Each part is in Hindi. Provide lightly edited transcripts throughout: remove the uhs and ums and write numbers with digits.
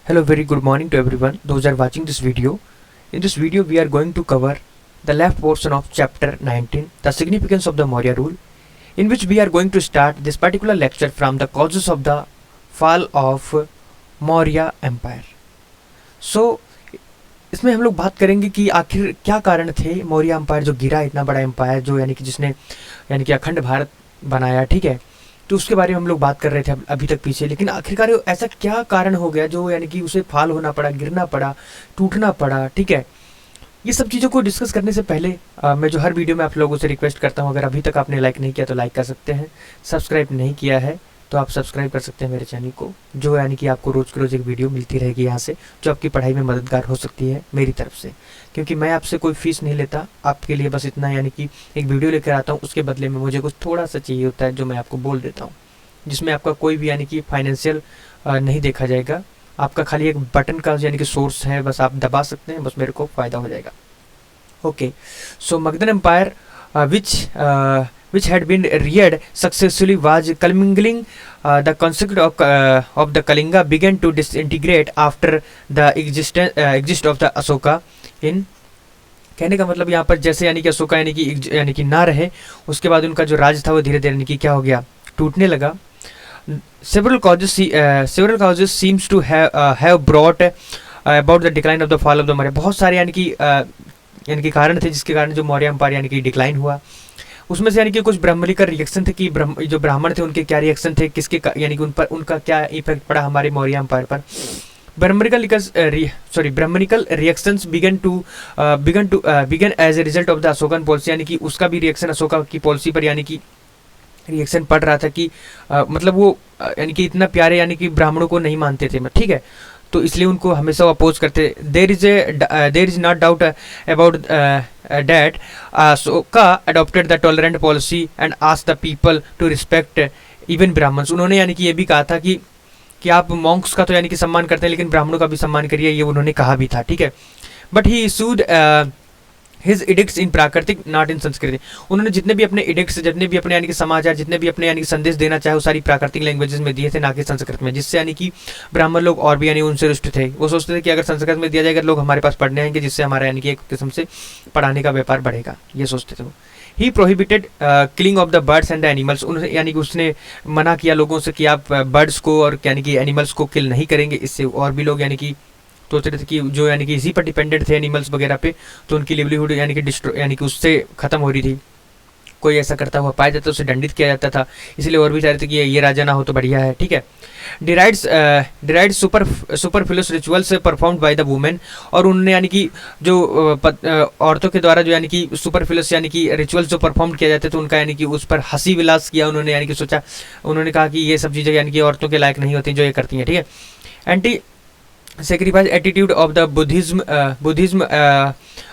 Hello, very good morning to everyone. Those are watching this video. In this video, we are going to cover the left portion of chapter 19, the significance of the Maurya rule, in which we are going to start this particular lecture from the causes of the fall of Maurya Empire. So, इसमें हम लोग बात करेंगे कि आखिर क्या कारण थे मौर्य एम्पायर जो गिरा, इतना बड़ा एम्पायर जो यानी कि जिसने यानी कि अखंड भारत बनाया, ठीक है। तो उसके बारे में हम लोग बात कर रहे थे अभी तक पीछे, लेकिन आखिरकार ऐसा क्या कारण हो गया जो यानी कि उसे फाल होना पड़ा, गिरना पड़ा, टूटना पड़ा, ठीक है। ये सब चीज़ों को डिस्कस करने से पहले मैं जो हर वीडियो में आप लोगों से रिक्वेस्ट करता हूँ, अगर अभी तक आपने लाइक नहीं किया तो लाइक कर सकते हैं, सब्सक्राइब नहीं किया है तो आप सब्सक्राइब कर सकते हैं मेरे चैनल को, जो यानी कि आपको रोज़ की रोज़ एक वीडियो मिलती रहेगी यहाँ से, जो आपकी पढ़ाई में मददगार हो सकती है मेरी तरफ से, क्योंकि मैं आपसे कोई फीस नहीं लेता, आपके लिए बस इतना यानी कि एक वीडियो लेकर आता हूँ, उसके बदले में मुझे कुछ थोड़ा सा चाहिए होता है जो मैं आपको बोल देता हूँ, जिसमें आपका कोई भी यानी कि फाइनेंशियल नहीं देखा जाएगा, आपका खाली एक बटन का यानी कि सोर्स है, बस आप दबा सकते हैं, बस मेरे को फ़ायदा हो जाएगा। Okay, so Magadhan empire which had been reared successfully was commingling. The concept of the Kalinga began to disintegrate after the exist of the Asoka in. कहने का मतलब यहाँ पर जैसे यानी कि अशोका यानी कि ना रहे, उसके बाद उनका जो राज था वो धीरे धीरे यानी कि क्या हो गया, टूटने लगा। Several causes seems to have brought about the decline of the fall of the Maurya. बहुत सारे यानी कि कारण थे जिसके कारण जो मौर्य एम्पायर यानी कि डिक्लाइन हुआ। उसमें से यानी कि कुछ ब्राह्मणिकल रिएक्शन थे कि जो ब्राह्मण थे उनके क्या रिएक्शन थे, किसके यानी कि उन पर उनका क्या इफेक्ट पड़ा हमारे मौर्य एम्पायर पर। Brahmanical reactions began as a result of the Ashokan policy, यानी कि उसका भी रिएक्शन अशोका की पॉलिसी पर यानी कि रिएक्शन पड़ रहा था कि मतलब वो यानी कि इतना प्यारे यानी कि ब्राह्मणों को नहीं मानते थे, ठीक है, तो इसलिए उनको हमेशा अपोज करते। There is not doubt about that Ashoka adopted the tolerant policy and asked the people to respect even Brahmans. उन्होंने यानी कि ये भी कहा था कि आप मॉन्क्स का तो यानी कि सम्मान करते हैं लेकिन ब्राह्मणों का भी सम्मान करिए, ये उन्होंने कहा भी था, ठीक है। But he issued his edicts इन प्राकृतिक नॉट इन संस्कृति। उन्होंने जितने भी अपने इडिक्ट्स, जितने भी अपने यानी कि समाचार, जितने भी अपने यानी कि संदेश देना चाहे वो सारी प्राकृतिक लैंग्वेजेस में दिए थे, ना कि संस्कृत में, जिससे यानी कि ब्राह्मण लोग और भी यानी उनसे रुष्ट थे। वो सोचते थे कि अगर संस्कृत में दिया जाएगा लोग हमारे पास पढ़ने आएंगे, जिससे हमारा यानी कि एक किस्म से पढ़ाने का व्यापार बढ़ेगा, ये सोचते थे वो। He prohibited killing of the birds and the animals. उन्होंने यानी कि उसने मना किया लोगों से कि आप बर्ड्स को और यानी कि एनिमल्स को किल नहीं करेंगे, इससे और भी लोग यानी कि सोच रहे थे कि जो यानी कि इसी पर डिपेंडेंट थे एनिमल्स वगैरह पे, तो उनकी लिवलीहुड यानी कि उससे ख़त्म हो रही थी। कोई ऐसा करता हुआ पाया जाता तो उसे दंडित किया जाता था, इसलिए और भी चाह रहे थे कि ये राजा ना हो तो बढ़िया है, ठीक है। Derides superfluous rituals performed by the women. और उन्होंने यानी कि जो औरतों के द्वारा जो यानी कि सुपरफ्लुअस यानी कि रिचुअल्स जो परफॉर्म किया जाते थे उनका यानी कि उस पर हंसी विलास किया उन्होंने, यानी कि सोचा, उन्होंने कहा कि ये सब चीज़ें यानी कि औरतों के लायक नहीं होती जो ये करती हैं, ठीक है। Anti sacrifice attitude of the Buddhism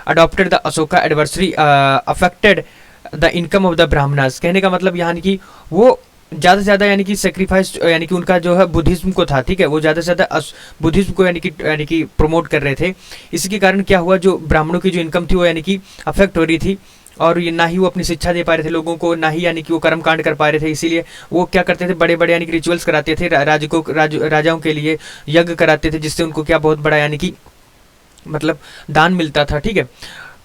adopted the Ashoka adversary affected the income of the Brahmanas। कहने का मतलब यहाँ कि वो ज़्यादा से ज़्यादा यानी कि सेक्रीफाइस यानी कि उनका जो है बुद्धिज्म को था, ठीक है, वो ज़्यादा से ज़्यादा बुद्धिज्म को यानी कि प्रमोट कर रहे थे। इसके कारण क्या हुआ, जो ब्राह्मणों की जो इनकम थी वो यानी कि अफेक्ट हो रही थी, और ये ना ही वो अपनी शिक्षा दे पा रहे थे लोगों को, ना ही यानी कि वो कर्म कांड कर पा रहे थे। इसीलिए वो क्या करते थे, बड़े बड़े यानी कि रिचुअल्स कराते थे राजाओं के लिए, यज्ञ कराते थे, जिससे उनको क्या बहुत बड़ा यानी कि मतलब दान मिलता था, ठीक है।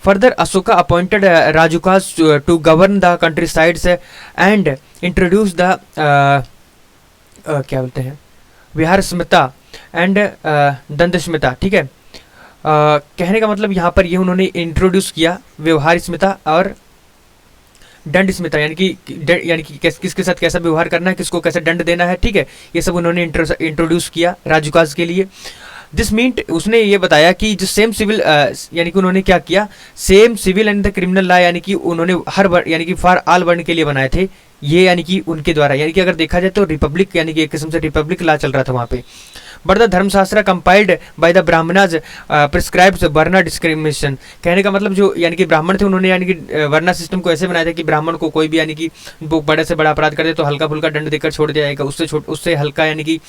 Further Ashoka appointed rajukas to govern the countrysides and introduce the क्या बोलते हैं, विहार स्मृता एंड दंड स्मृता, ठीक है। कहने का मतलब यहाँ पर ये उन्होंने इंट्रोड्यूस किया व्यवहार स्मिता और दंड स्मिता, यानी कि किसके साथ कैसा व्यवहार करना है, किसको कैसे दंड देना है, ठीक है, ये सब उन्होंने इंट्रोड्यूस किया राजुकाज के लिए। दिस मीन्ट उसने ये बताया कि जो सेम सिविल यानी कि उन्होंने क्या किया, same civil and the criminal law यानी कि उन्होंने हर यानी कि फॉर ऑल वर्ण के लिए बनाए थे ये, यानी कि उनके द्वारा, यानी कि अगर देखा जाए तो रिपब्लिक यानी कि एक किस्म से रिपब्लिक लॉ चल रहा था वहाँ पे। बट द धर्मशास्त्र compiled by the Brahmanas prescribes वर्ण डिस्क्रिमिनेशन। कहने का मतलब जो यानी कि ब्राह्मण थे उन्होंने यानी कि वर्ण सिस्टम को ऐसे बनाया था कि ब्राह्मण को कोई भी यानी कि वो बड़े से बड़ा अपराध कर दे तो हल्का फुल्का दंड देकर छोड़ दिया जाएगा, उससे हल्का यानी कि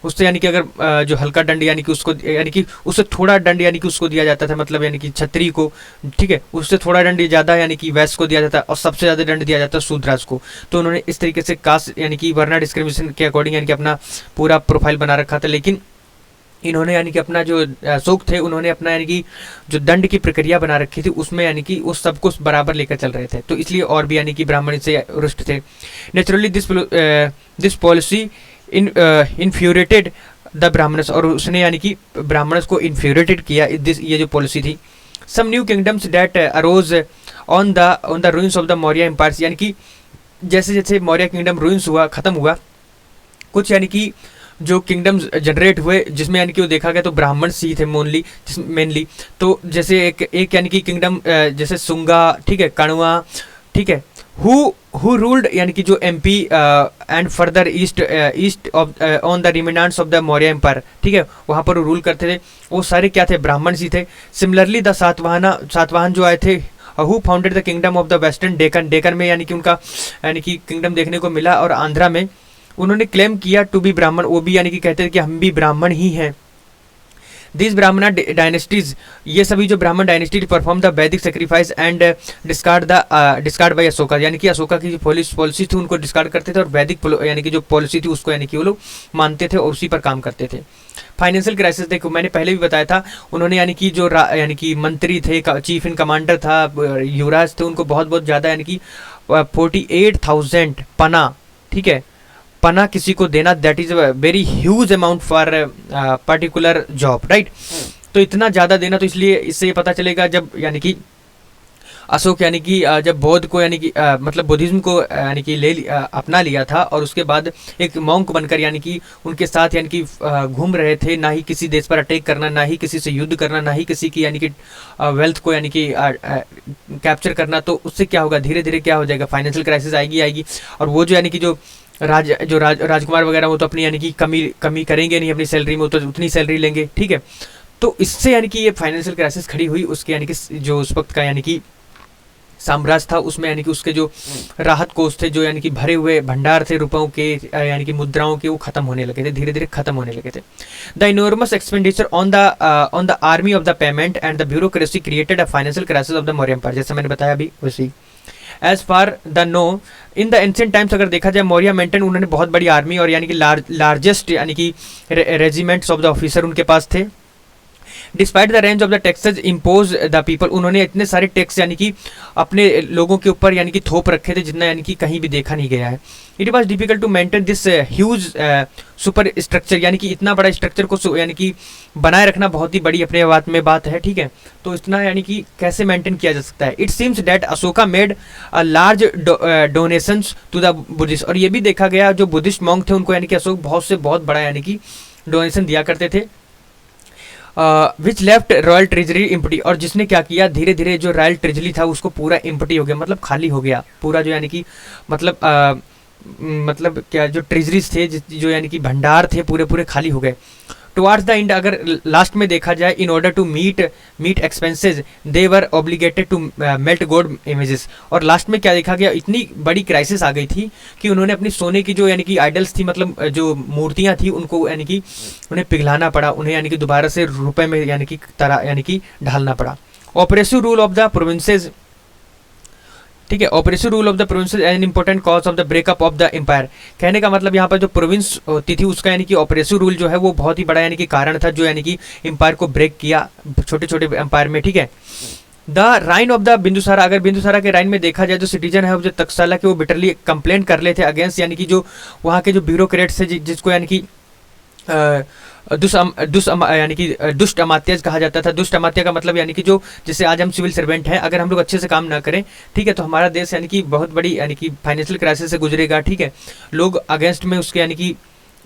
उससे यानी कि अगर जो हल्का दंड यानी कि उसको यानी कि उससे थोड़ा दंड यानी कि उसको दिया जाता था, मतलब यानी कि क्षत्रिय को, ठीक है, उससे थोड़ा दंड ज़्यादा यानी कि वैश्य को दिया जाता और सबसे ज़्यादा दंड दिया जाता शूद्राज को। तो उन्होंने इस तरीके से कास्ट यानी कि वर्ण डिस्क्रिमिनेशन के अकॉर्डिंग यानी कि अपना पूरा प्रोफाइल बना रखा था। लेकिन इन्होंने यानी कि अपना जो अशोक थे उन्होंने अपना यानी कि जो दंड की प्रक्रिया बना रखी थी उसमें यानी कि उस सबको बराबर लेकर चल रहे थे, तो इसलिए और भी यानी कि ब्राह्मण से रुष्ट थे। Naturally this policy infuriated the Brahmanas, और उसने यानी कि ब्राह्मणस को इन्फ्यूरेटेड किया दिस, ये जो पॉलिसी थी। Some new kingdoms that arose on the ruins of the Maurya empire, यानी कि जैसे जैसे मौर्य किंगडम रूइंस हुआ, खत्म हुआ, कुछ यानी कि जो किंगडम्स जनरेट हुए जिसमें यानी कि वो देखा गया तो ब्राह्मण ही थे मेनली। तो जैसे एक यानी कि किंगडम जैसे सुंगा, ठीक है, कणवा, ठीक है, हु रूल्ड यानी कि जो MP and further east of on the remnants of the Maurya empire, ठीक है, वहाँ पर रूल करते थे, वो सारे क्या थे, ब्राह्मण ही थे। सिमिलरली द सातवाहन जो आए थे, who founded the kingdom of the western Deccan में यानी कि उनका यानी कि किंगडम देखने को मिला, और आंध्रा में उन्होंने क्लेम किया टू बी ब्राह्मण, वो भी यानी कि कहते थे कि हम भी ब्राह्मण ही हैं। दिस ब्राह्मण डायनेस्टीज, ये सभी जो Brahman dynasty perform the Vedic sacrifice and discard by Ashoka, यानी कि अशोका की जो पॉलिसी थी उनको डिस्कार्ड करते थे, और वैदिक यानी कि जो पॉलिसी थी उसको यानी कि वो लोग मानते थे और उसी पर काम करते थे। फाइनेंशियल क्राइसिस, देखो मैंने पहले भी बताया था, उन्होंने यानी कि जो यानी कि मंत्री थे, चीफ इन कमांडर था, युवराज थे, उनको बहुत बहुत ज़्यादा यानी कि 48,000 पना, ठीक है, पना किसी को देना, that is a very huge amount for particular job, right. तो इतना ज़्यादा देना, तो इसलिए इससे ये पता चलेगा जब यानी कि अशोक यानी कि जब बौद्ध को यानी कि मतलब बुद्धिज्म को यानी कि अपना लिया था, और उसके बाद एक मॉन्क बनकर यानी कि उनके साथ यानी कि घूम रहे थे, ना ही किसी देश पर अटैक करना, ना ही किसी से युद्ध करना, ना ही किसी की यानी कि वेल्थ को यानी कि कैप्चर करना, तो उससे क्या होगा, धीरे धीरे क्या हो जाएगा, फाइनेंशियल क्राइसिस आएगी। और वो जो यानी कि जो राजकुमार वगैरह वो तो अपनी यानी कि कमी करेंगे नहीं अपनी सैलरी में, वो तो उतनी सैलरी लेंगे, ठीक है। तो इससे यानी कि ये फाइनेंशियल क्राइसिस खड़ी हुई, उसके यानी कि जो उस वक्त का यानी कि साम्राज्य था उसमें यानी कि उसके जो राहत कोष थे, जो यानी कि भरे हुए भंडार थे रुपयों के यानी कि मुद्राओं के, वो खत्म होने लगे थे, धीरे धीरे खत्म होने लगे थे। The enormous expenditure on the army of the payment and the bureaucracy created a financial crisis of the Maurya empire, जैसे मैंने बताया अभी वैसी। As far the no in the ancient times, अगर देखा जाए मौर्य मेंटेन, उन्होंने बहुत बड़ी आर्मी और यानी कि लार्जेस्ट यानी कि रेजिमेंट्स ऑफ द ऑफिसर उनके पास थे। Despite the range of the taxes impose the people, उन्होंने इतने सारे टैक्स यानी कि अपने लोगों के ऊपर यानी कि थोप रखे थे जितना यानी कि कहीं भी देखा नहीं गया है। It was difficult to maintain this huge superstructure, यानी कि इतना बड़ा स्ट्रक्चर को यानी कि बनाए रखना बहुत ही बड़ी अपने बात है, ठीक है। तो इतना यानी कि कैसे मेंटेन किया जा सकता है। It seems that Ashoka made a large donations to the Buddhist, और ये भी देखा गया जो बुद्धिस्ट मॉन्क थे उनको यानी कि अशोक बहुत बड़ा यानी कि डोनेशन दिया करते थे। विच लेफ्ट रॉयल ट्रेजरी इम्पटी, और जिसने क्या किया, धीरे धीरे जो रॉयल ट्रेजरी था उसको पूरा इम्पटी हो गया, मतलब खाली हो गया पूरा, जो यानी कि मतलब क्या जो ट्रेजरीज थे, जो यानी कि भंडार थे पूरे खाली हो गए। टुवार्ड्स द एंड, अगर लास्ट में देखा जाए, in order to meet expenses they were obligated to melt gold images, और लास्ट में क्या देखा गया, इतनी बड़ी क्राइसिस आ गई थी कि उन्होंने अपनी सोने की जो यानी कि आइडल्स थी, मतलब जो मूर्तियां थी, उनको यानी कि उन्हें पिघलाना पड़ा, उन्हें यानी कि दोबारा से रुपए में यानी कि यानी कि ढालना पड़ा। Oppressive rule of the provinces, ठीक है, oppressive rule of the province an important cause of the breakup of the empire, कहने का मतलब यहाँ पर जो प्रोविंस होती थी उसका यानी कि ऑपरेसिव रूल जो है वो बहुत ही बड़ा यानी कि कारण था जो यानी कि एम्पायर को ब्रेक किया छोटे छोटे एम्पायर में, ठीक है। The reign of the Bindusara, अगर बिंदुसारा के राइन में देखा जाए, जो सिटीजन है जो तक्षशिला के, वो बिटरली कंप्लेंट कर रहे थे अगेंस्ट यानी कि जो वहाँ के जो ब्यूरोक्रेट्स थे, जिसको यानी कि यानी कि दुष्ट अमात्य कहा जाता था। दुष्ट अमात्य का मतलब यानी कि जो, जैसे आज हम सिविल सर्वेंट हैं, अगर हम लोग अच्छे से काम ना करें, ठीक है, तो हमारा देश यानी कि बहुत बड़ी यानी कि फाइनेंशियल क्राइसिस से गुजरेगा, ठीक है। लोग अगेंस्ट में उसके यानी कि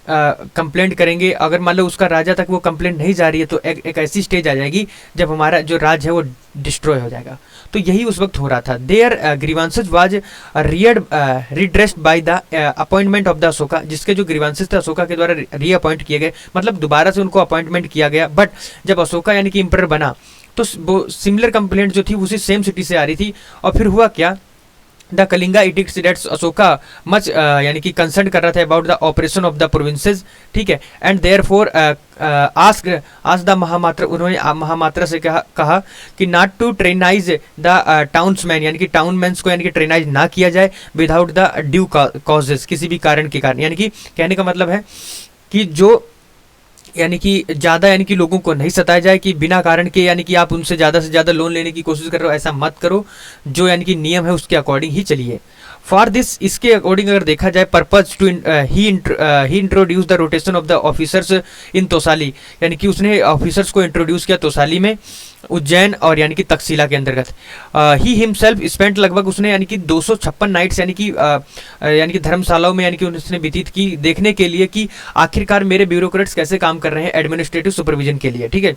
कंप्लेंट करेंगे, अगर मान लो उसका राजा तक वो कंप्लेंट नहीं जा रही है तो एक ऐसी स्टेज आ जाएगी जब हमारा जो राज है वो डिस्ट्रॉय हो जाएगा। तो यही उस वक्त हो रहा था। Their grievances was redressed by the appointment of the Ashoka, जिसके जो ग्रीवांसेस थे अशोका के द्वारा रीअपॉइंट किए गए, मतलब दोबारा से उनको अपॉइंटमेंट किया गया। बट जब अशोका यानी कि एम्परर बना तो वो सिमिलर कंप्लेंट जो थी उसी सेम सिटी से आ रही थी। और फिर हुआ क्या, the Kalinga edict dates Ashoka much यानी कि कंसर्न कर रहा था about the operation of the provinces, ठीक है। And therefore ask the mahamatra, उन्होंने महामात्रा से कहा कि not to tyrannise the townsmen, यानी कि टाउनमैन्स को यानी कि ट्रेनाइज ना किया जाए विदाउट द ड्यू कॉजेज, किसी भी कारण के कारण। यानी कि कहने का मतलब है कि जो यानी कि ज़्यादा यानी कि लोगों को नहीं सताया जाए कि बिना कारण के यानी कि आप उनसे ज़्यादा से ज़्यादा लोन लेने की कोशिश कर रहे हो, ऐसा मत करो। जो यानी कि नियम है उसके अकॉर्डिंग ही चलिए। फॉर दिस, इसके अकॉर्डिंग अगर देखा जाए, purpose to he introduce the rotation of the officers in Tosali, यानी कि उसने ऑफिसर्स को इंट्रोड्यूस किया तोसाली में, उज्जैन और यानी कि तक्षशिला के अंतर्गत। ही हिमसेल्फ स्पेंट, लगभग उसने यानी कि 256 नाइट्स यानी कि धर्मशालाओं में यानी कि उसने व्यतीत की, देखने के लिए कि आखिरकार मेरे ब्यूरोक्रेट्स कैसे काम कर रहे हैं एडमिनिस्ट्रेटिव सुपरविजन के लिए, ठीक है।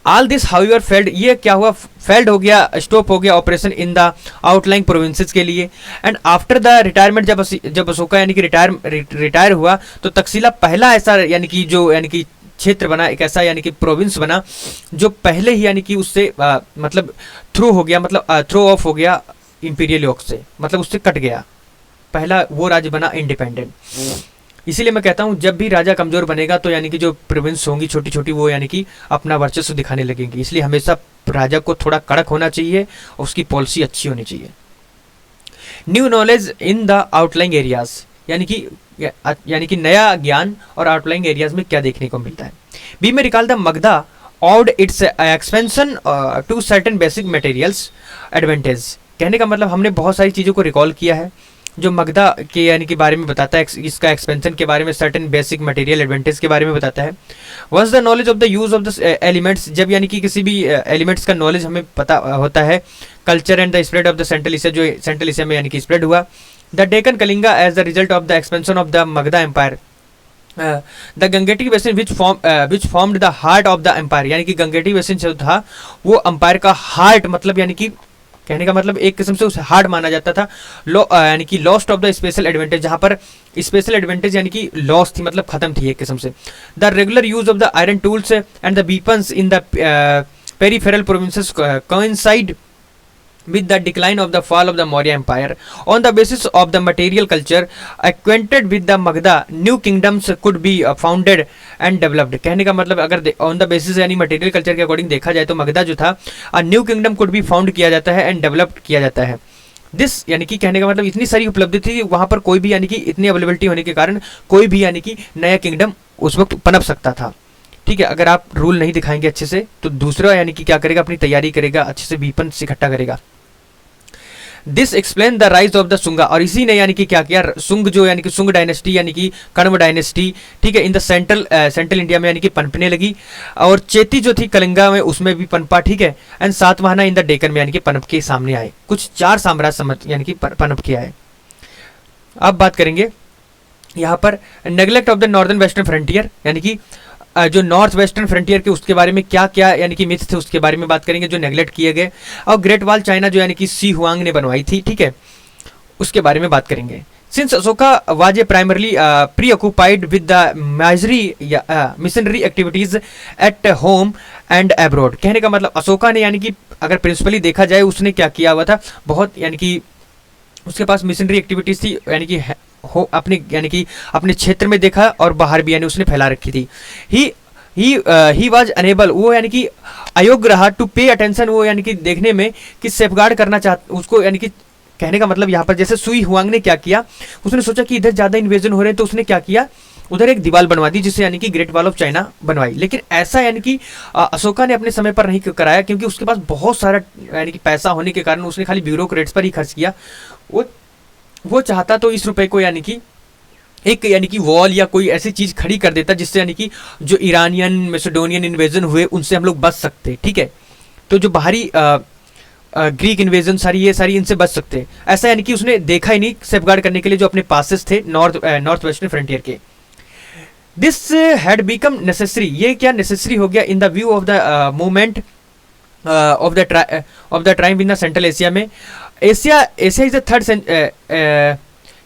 ऑल दिस हाउएवर फेल्ड, ये क्या हुआ, फेल्ड हो गया, स्टॉप हो गया ऑपरेशन इन द आउटलाइंग प्रोविंसेस के लिए। एंड आफ्टर द रिटायरमेंट, जब अशोका यानी कि रिटायर हुआ, तो तक्षशिला पहला ऐसा यानी कि जो यानी कि क्षेत्र बना, एक ऐसा यानी कि प्रोविंस बना जो पहले ही यानी कि उससे मतलब थ्रू हो गया, मतलब थ्रो ऑफ हो गया इंपीरियल योक से, मतलब उससे कट गया, पहला वो राज्य बना इंडिपेंडेंट। इसीलिए मैं कहता हूँ जब भी राजा कमजोर बनेगा तो यानी कि जो प्रोविंस होंगी छोटी छोटी, वो यानी कि अपना वर्चस्व दिखाने लगेंगी। इसलिए हमेशा राजा को थोड़ा कड़क होना चाहिए और उसकी पॉलिसी अच्छी होनी चाहिए। New knowledge in the outlying areas, यानी कि नया ज्ञान और आउटलाइंग एरियाज में क्या देखने को मिलता है। We may recall the Magadha owed its expansion to certain basic materials advantage, कहने का मतलब हमने बहुत सारी चीज़ों को रिकॉल किया है जो मगधा के यानी कि बारे में बताता है, इसका एक्सपेंशन के बारे में, सर्टेन बेसिक मटेरियल एडवांटेज के बारे में बताता है। Once the knowledge of the use of the elements, जब यानी कि किसी भी एलिमेंट्स का नॉलेज हमें पता होता है। Culture and the spread of the central Asia, जो सेंट्रल एशिया में यानी कि स्प्रेड हुआ। The Deccan Kalinga as the result of the expansion of the Magadha empire. The Gangetic basin which formed the heart of the empire, यानी कि गंगेटिक बेसिन जो था वो एम्पायर का हार्ट, मतलब यानी कि कहने का मतलब एक किस्म से उसे हार्ड माना जाता था। यानी कि lost of the special advantage, जहां पर स्पेशल एडवांटेज यानी कि लॉस थी, मतलब खत्म थी एक किस्म से। The regular use of the iron tools and the weapons in the peripheral provinces coincide with the decline of the fall of the Maurya Empire. On the basis of the material culture acquainted with the Magadha, new kingdoms could be founded and developed. कहने का मतलब अगर on the basis यानी material culture के अकॉर्डिंग देखा जाए तो मगधा जो था new kingdom could be found किया जाता है एंड डेवलप्ड किया जाता है। दिस यानी कि कहने का मतलब इतनी सारी उपलब्धि थी वहां पर, कोई भी यानी कि इतनी अवेलेबिलिटी होने के कारण कोई भी यानी कि नया किंगडम उस वक्त पनप सकता था, ठीक है। अगर आप रूल नहीं दिखाएंगे अच्छे से तो दूसरा यानी कि क्या करेगा, अपनी तैयारी करेगा, अच्छे से वीपन इकट्ठा करेगा। This explain the rise of the Sunga, और इसी ने यानी कि क्या किया, सुंग जो यानी कि सुंग डायनेस्टी यानी कि कण्व डायनेस्टी, ठीक है, इन द सेंट्रल इंडिया में यानी कि पनपने लगी। और चेती जो थी कलिंगा में उसमें भी पनपा, ठीक है। And Satavahana in the Deccan में यानी कि पनप के सामने आए। कुछ 4 साम्राज्य यानी कि पनप के आए। अब बात करेंगे यहाँ पर neglect of the northern western frontier, यानी कि जो नॉर्थ वेस्टर्न फ्रंटियर के उसके बारे में क्या क्या यानी कि मिथ थे उसके बारे में बात करेंगे जो नेग्लेक्ट किए गए। और ग्रेट वॉल चाइना जो यानी कि सी हुआंग ने बनवाई थी, ठीक है, उसके बारे में बात करेंगे। Since Ashoka was a primarily pre occupied with the missionary activities at home and abroad, कहने का मतलब अशोका ने यानी कि अगर प्रिंसिपली देखा जाए उसने क्या किया हुआ था, बहुत यानी कि उसके पास मिशनरी एक्टिविटीज थी, यानी कि अपने यानी कि अपने क्षेत्र में देखा और बाहर भी यानी उसने फैला रखी थी। ही वाज अनेबल, वो यानी कि अयोग्य रहा टू पे अटेंशन, वो यानी कि देखने में कि सेफगार्ड करना चाहता उसको, यानी कि कहने का मतलब यहाँ पर जैसे सुई हुआंग ने क्या किया, उसने सोचा कि इधर ज्यादा इन्वेजन हो रहे हैं तो उसने क्या किया, उधर एक दीवार बनवा दी जिससे यानी कि ग्रेट वॉल ऑफ चाइना बनवाई। लेकिन ऐसा यानी कि अशोका ने अपने समय पर नहीं कराया क्योंकि उसके पास बहुत सारा यानी कि पैसा होने के कारण उसने खाली ब्यूरोक्रेट्स पर ही खर्च किया। वो चाहता तो इस रुपए को यानी कि एक यानी कि वॉल या कोई ऐसी चीज खड़ी कर देता जिससे यानी कि जो ईरानियन मैसेडोनियन इन्वेजन हुए उनसे हम लोग बच सकते, ठीक है। तो जो बाहरी ग्रीक इन्वेजन ये सारी इनसे बच सकते, ऐसा यानी कि उसने देखा ही नहीं सेफगार्ड करने के लिए जो अपने पासेस थे नॉर्थ वेस्टर्न फ्रंटियर के। दिस हैड बिकम नेसेसरी, ये क्या नेसेसरी हो गया in the view of the movement of the tribe in the central Asia में। Asia is the third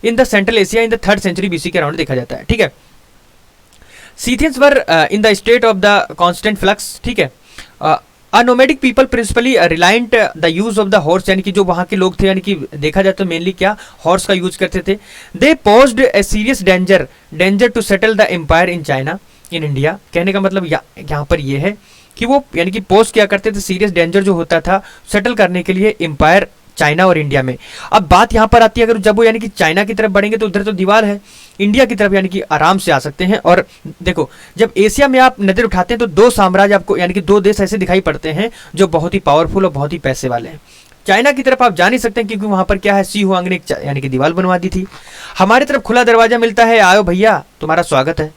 in the central Asia in the 3rd century BC के अराउंड देखा जाता है, ठीक है। Scythians were in the state of the constant flux, ठीक है। Nomadic people principally reliant the use of the horse, यानी कि जो वहां के लोग थे यानी कि देखा जाए तो मेनली क्या हॉर्स का यूज करते थे। They posed a serious danger to settle the empire in China in India, कहने का मतलब यहाँ पर ये है कि वो यानी कि पोस्ट क्या करते थे, सीरियस डेंजर जो होता था सेटल करने के लिए एम्पायर चाइना और इंडिया में। अब बात यहाँ पर आती है, अगर जब वो यानी कि चाइना की तरफ बढ़ेंगे तो उधर तो दीवार है, इंडिया की तरफ यानी कि आराम से आ सकते हैं। और देखो, जब एशिया में आप नजर उठाते हैं तो दो साम्राज्य आपको यानी कि दो देश ऐसे दिखाई पड़ते हैं जो बहुत ही पावरफुल और बहुत ही पैसे वाले हैं। चाइना की तरफ आप जा नहीं सकते क्योंकि वहां पर क्या है, सी हुआंग ने यानी कि दीवार बनवा दी थी। हमारी तरफ खुला दरवाजा मिलता है, आओ भैया तुम्हारा स्वागत है।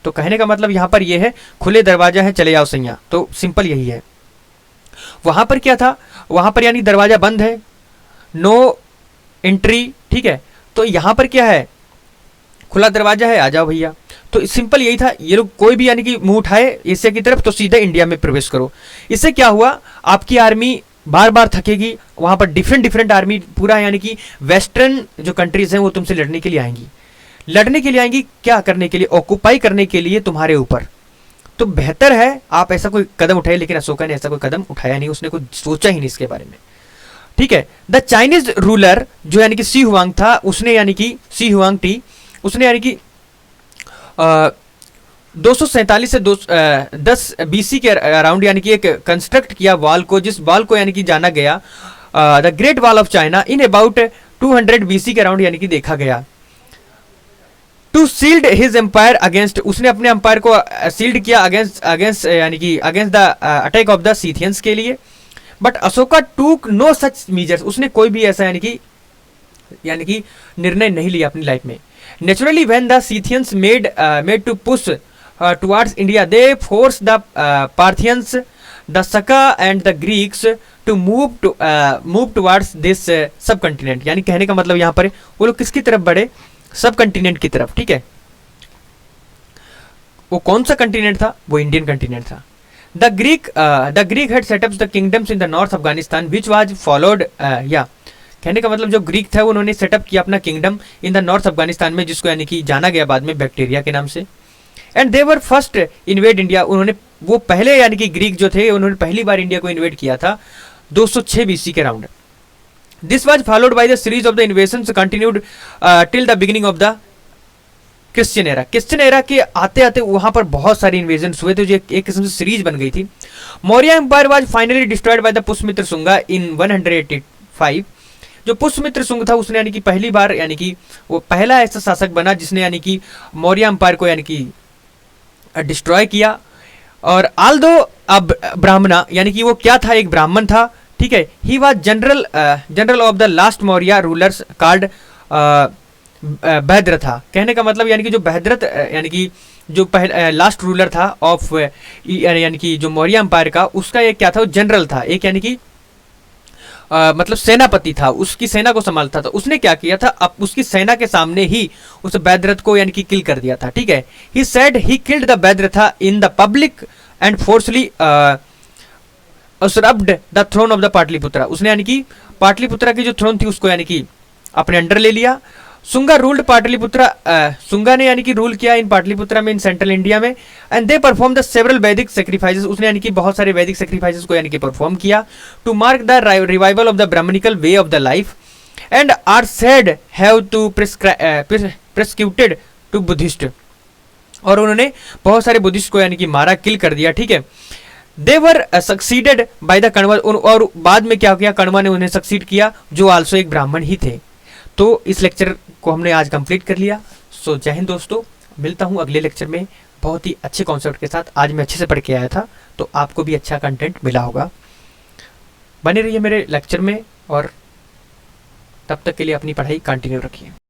तो कहने का मतलब यहाँ पर यह है, खुले दरवाजा है, चले आओ सैया। तो सिंपल यही है। वहां पर क्या था, वहां पर यानी दरवाजा बंद है, नो एंट्री, ठीक है। तो यहां पर क्या है, खुला दरवाजा है, आ जाओ भैया। तो सिंपल यही था। ये लोग कोई भी यानी कि मुंह उठाए एशिया की तरफ तो सीधे इंडिया में प्रवेश करो। इससे क्या हुआ, आपकी आर्मी बार बार थकेगी, वहां पर डिफरेंट डिफरेंट आर्मी पूरा यानी कि वेस्टर्न जो कंट्रीज हैं वो तुमसे लड़ने के लिए आएंगी। लड़ने के लिए आएंगी क्या करने के लिए, ऑक्युपाई करने के लिए तुम्हारे ऊपर। तो बेहतर है आप ऐसा कोई कदम उठाए, लेकिन अशोका ने ऐसा कोई कदम उठाया नहीं, उसने कोई सोचा ही नहीं इसके बारे में, ठीक है। द चाइनीज रूलर जो यानी कि सी हुआंग था, उसने यानी कि सी हुआंग टी, उसने यानी कि 247 से 10 बीसी के अराउंड यानी कि एक कंस्ट्रक्ट किया वॉल को, जिस वॉल को यानी कि जाना गया the Great Wall of China in about 200 BC के अराउंड यानी कि देखा गया। To sealed his empire against, उसने अपने एम्पायर को सील्ड किया अगेंस्ट यानी कि against the attack of the Scythians के लिए। बट अशोका टूक नो सच मीजर्स, उसने कोई भी ऐसा यानी कि निर्णय नहीं लिया अपनी लाइफ में। Naturally when the Scythians made to push towards India, they force the Parthians, the Saka and the Greeks to move towards this subcontinent. यानी कहने का मतलब यहाँ पर वो लोग किसकी तरफ बढ़े, सब कंटिनेंट की तरफ, ठीक है। वो कौन सा कंटिनेंट था, वो इंडियन कंटिनेंट था। The Greek had setup the kingdoms in the north Afghanistan which was followed, या कहने का मतलब जो ग्रीक था उन्होंने सेटअप किया अपना kingdom in the north Afghanistan में, जिसको यानी कि जाना गया बाद में बैक्टीरिया के नाम से। And they were first invade India, उन्होंने वो पहले यानी कि ग्रीक जो थे उन्होंने पहली बार इंडिया को इन्वेड किया था 206 बीसी के round. This was followed by the series of the invasions continued till the beginning of the Christian era. Christian era के आते आते वहां पर बहुत सारे इन्वेजन हुए थे, जो एक किस्म से सीरीज बन गई थी। Maurya empire was finally destroyed by the Pushyamitra Shunga in 185। जो पुष्यमित्र शुंग था उसने यानी कि पहली बार यानी कि वो पहला ऐसा शासक बना जिसने यानी कि मौर्य एम्पायर को यानी कि डिस्ट्रॉय किया। और आल्दो अब ब्राह्मणा, यानी कि वो क्या था, एक ब्राह्मण था, ठीक है। He was general of the last Maurya rulers called Brihadratha था। कहने का मतलब यानी कि जो बहद्रथ यानी कि जो लास्ट रूलर था ऑफ यानी कि जो मौर्य एम्पायर का, उसका एक क्या था, वो जनरल था, एक यानी कि मतलब सेनापति था, उसकी सेना को संभालता था। उसने क्या किया था, अब उसकी सेना के सामने ही उस बहद्रथ को यानी कि किल कर दिया था, ठीक है। He said he killed the Brihadratha in the public and forcibly usurped the throne of the Pataliputra. उसने यानी कि पाटलिपुत्रा की जो थ्रोन थी उसको यानी कि अपने अंडर ले लिया। सुंगा रूल्ड पाटलिपुत्रा, सुंगा ने यानी कि रूल किया इन पाटलिपुत्रा में, इन सेंट्रल इंडिया में। And they perform the several वैदिक सेक्रीफाइसेस, उसने यानी कि बहुत सारे वैदिक सेक्रीफाइसेस को यानी कि परफॉर्म किया to mark the revival of the Brahmanical way of the life and are said have to prescripted to Buddhist. और उन्होंने बहुत सारे बुद्धिस्ट को यानी कि मारा, किल कर दिया, ठीक है। दे वर सक्सीडेड बाय द कण्वा, और बाद में क्या किया, कण्वा ने उन्हें सक्सीड किया जो आल्सो एक ब्राह्मण ही थे। तो इस लेक्चर को हमने आज कंप्लीट कर लिया। सो जय हिंद दोस्तों, मिलता हूँ अगले लेक्चर में बहुत ही अच्छे कॉन्सेप्ट के साथ। आज मैं अच्छे से पढ़ के आया था तो आपको भी अच्छा कंटेंट मिला होगा। बने रहिए मेरे लेक्चर में और तब तक के लिए अपनी पढ़ाई कंटिन्यू रखिए।